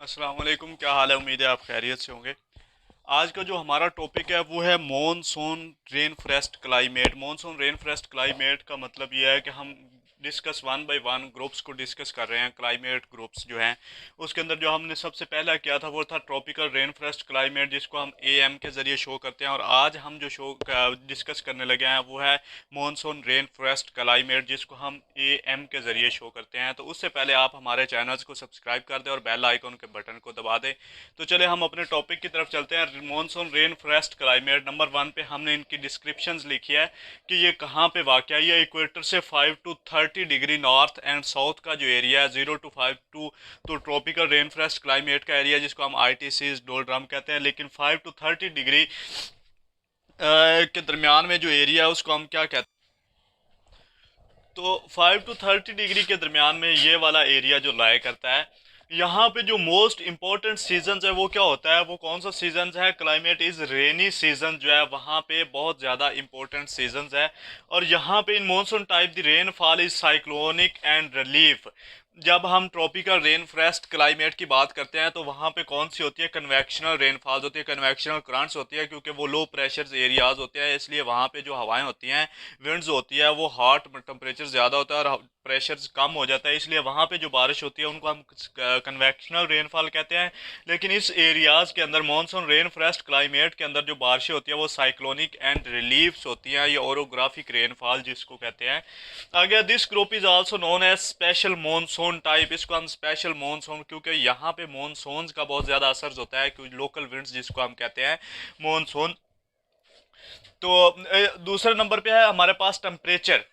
अस्सलाम वालेकुम, क्या हाल है? उम्मीद है आप खैरियत से होंगे। आज का जो हमारा टॉपिक है वो है monsoon rain forest climate. Monsoon rain forest climate का मतलब ये है कि हम discuss one by one groups को डिस्कस कर रहे हैं। क्लाइमेट ग्रुप्स जो हैं उसके अंदर जो हमने सबसे पहला किया था वो था ट्रॉपिकल रेन फॉरेस्ट क्लाइमेट, जिसको हम एएम के ज़रिए शो करते हैं। और आज हम जो शो डिस्कस करने लगे हैं वो है मॉनसून रेन फॉरेस्ट क्लाइमेट, जिसको हम एएम के ज़रिए शो करते हैं। तो उससे पहले आप हमारे चैनल्स को सब्सक्राइब कर दें और बेल आइकन के बटन को दबा दें। तो चले हम अपने टॉपिक की तरफ चलते हैं। Monsoon rain forest climate number one पे हमने इनकी डिस्क्रिप्शंस लिखी है कि ये कहाँ पे वाक़ है। ये इक्वेटर से 5 to 30 degree north and south का जो एरिया है, 0 to 5 तो ट्रॉपिकल रेन फॉरेस्ट क्लाइमेट का एरिया, जिसको हम ITCs डोलड्रम कहते हैं। लेकिन 5 to 30 डिग्री के दरमियान में जो एरिया है उसको हम क्या कहते हैं? तो 5 to 30 डिग्री के दरमियान में ये वाला एरिया जो लाया करता है, यहाँ पे जो मोस्ट इम्पोर्टेंट सीजन है वो क्या होता है, वो कौन सा सीजन है? क्लाइमेट इज रेनी सीजन जो है वहाँ पे बहुत ज़्यादा इंपॉर्टेंट सीजन है। और यहाँ पे इन monsoon type the rainfall is cyclonic and relief. जब हम ट्रॉपिकल रेन फॉरेस्ट क्लाइमेट की बात करते हैं तो वहाँ पे कौन सी होती है? कन्वेक्शनल रेनफॉल्स होती है, कन्वेक्शनल करंट्स होती है, क्योंकि वो लो प्रेशर एरियाज होते हैं, इसलिए वहाँ पे जो हवाएं होती हैं, विंड्स होती है, वो हॉट टेम्परेचर ज़्यादा होता है और प्रेशर कम हो जाता है, इसलिए वहाँ पे जो बारिश होती है उनको हम कन्वेक्शनल रेनफॉल कहते हैं। लेकिन इस एरियाज़ के अंदर मानसून रेन फॉरेस्ट क्लाइमेट के अंदर जो बारिशें होती है वो साइक्लोनिक एंड रिलीफ्स होती हैं, या ओरोग्राफिक रेनफॉल जिसको कहते हैं। आगे this group is also known as special monsoon type. इसको हम स्पेशल मानसून, क्योंकि यहाँ पे मानसून का बहुत ज़्यादा असर होता है, क्योंकि लोकल विंड्स जिसको हम कहते हैं मानसून। तो दूसरे नंबर पे है हमारे पास टेम्परेचर,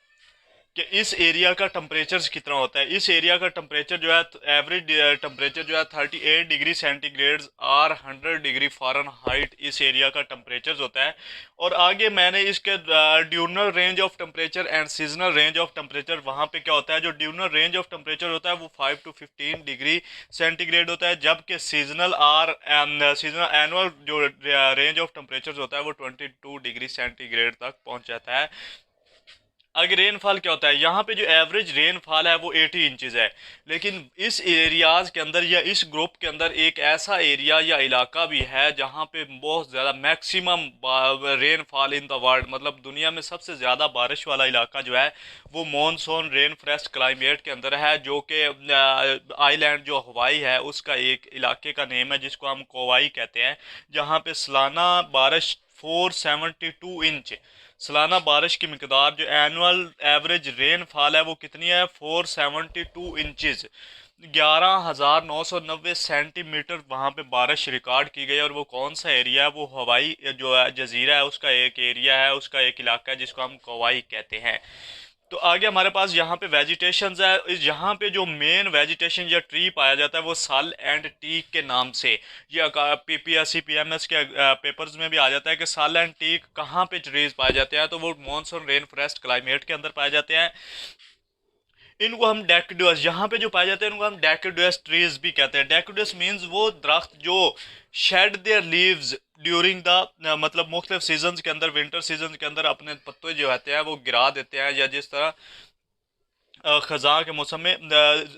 कि इस एरिया का टेम्परेचर कितना होता है। इस एरिया का टेम्परेचर जो है, एवरेज टेम्परेचर जो है 38 डिग्री सेंटीग्रेड और 100 डिग्री फ़ारेनहाइट इस एरिया का टेम्परेचर होता है। और आगे मैंने इसके diurnal range of temperature and seasonal range of temperature, वहाँ पे क्या होता है? जो ड्यूनल रेंज ऑफ टेम्परेचर होता है वो 5 to 15 डिग्री सेंटीग्रेड होता है, जबकि सीजनल एनुअल जो रेंज ऑफ टेम्परेचर होता है वो 22 डिग्री सेंटीग्रेड तक पहुँच जाता है। आगे रेनफॉल क्या होता है? यहाँ पे जो एवरेज रेनफॉल है वो 80 इंचज़ है। लेकिन इस एरियाज़ के अंदर या इस ग्रुप के अंदर एक ऐसा एरिया या इलाका भी है जहाँ पे बहुत ज़्यादा maximum rainfall in the world, मतलब दुनिया में सबसे ज़्यादा बारिश वाला इलाका जो है वो मॉनसून रेन फॉरेस्ट क्लाइमेट के अंदर है, जो कि आइलैंड जो हवाई है उसका एक इलाके का नेम है, जिसको हम कोवाई कहते हैं। जहाँ पे सालाना बारिश 472 इंच, सालाना बारिश की मकदार जो एनुअल एवरेज रेनफॉल है वो कितनी है? 472 इंचज़, 11,990 सेंटीमीटर वहाँ पे बारिश रिकॉर्ड की गई। और वो कौन सा एरिया है? वो हवाई जो है जजीरा है उसका एक एरिया है, उसका एक इलाका है, जिसको हम कवाई कहते हैं। तो आगे हमारे पास यहाँ पे वेजिटेशन है। इस यहाँ पे जो मेन वेजिटेशन या ट्री पाया जाता है वो सल एंड टीक के नाम से, ये PPSC PMS के पेपर्स में भी आ जाता है कि सल एंड टीक कहाँ पे ट्रीज पाए जाते हैं, तो वो मॉनसून रेन फॉरेस्ट क्लाइमेट के अंदर पाए जाते हैं। इनको हम डेकेडुअस, यहाँ पे जो पाए जाते हैं इनको हम डेकेडुअस ट्रीज भी कहते हैं। डेकेडुअस मीन्स वो दरख्त जो shade there leaves during the, मतलब मुख्तलिफ सीजन के अंदर, विंटर सीजन के अंदर अपने पत्ते जो होते हैं वो गिरा देते हैं, या जिस तरह ख़ज़ां के मौसम में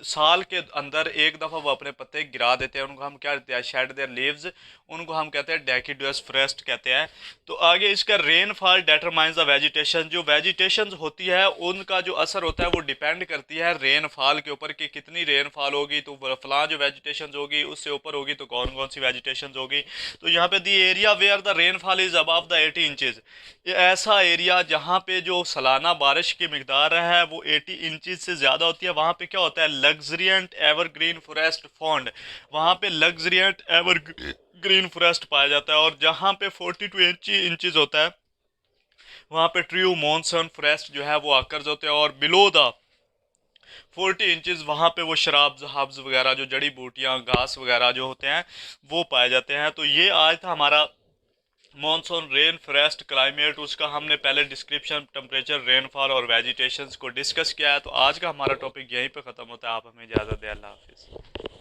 साल के अंदर एक दफ़ा वो अपने पत्ते गिरा देते हैं, उनको हम क्या कहते हैं? शेड देयर लीव्स, उनको हम कहते हैं डेसिडुअस फॉरेस्ट कहते हैं। तो आगे इसका रेनफॉल डिटरमाइंस द वेजिटेशन, जो वेजिटेशन होती है उनका जो असर होता है वो डिपेंड करती है रेनफॉल के ऊपर, कि कितनी रेनफॉल होगी तो फलां जो वेजिटेशन होगी उससे ऊपर होगी तो कौन कौन सी वेजिटेशन होगी। तो यहाँ पे the area where the rainfall is above the 80 inches, ये ऐसा एरिया जहाँ पे जो सालाना बारिश की मकदार है वो 80 इंचज़ से ज़्यादा होती है, वहाँ पे क्या होता है? लग्जरियंट एवरग्रीन फॉरेस्ट फाउंड, वहाँ पे लग्जरियंट एवरग्रीन फॉरेस्ट पाया जाता है। और जहाँ पे 40 to 80 इंचज़ होता है वहाँ पे ट्रू मॉनसून फॉरेस्ट जो है वो आकर्ज होते हैं। और बिलो द 40 इंचज़ वहाँ पे वो शराब हब्स वगैरह, जो जड़ी बूटियाँ घास वगैरह जो होते हैं वो पाए जाते हैं। तो ये आज था हमारा मॉनसून रेन फॉरेस्ट क्लाइमेट, उसका हमने पहले डिस्क्रिप्शन, टेम्परेचर, रेनफॉल और वेजिटेशंस को डिस्कस किया है। तो आज का हमारा टॉपिक यहीं पे ख़त्म होता है। आप हमें इजाज़त दें। अल्लाह हाफिज़।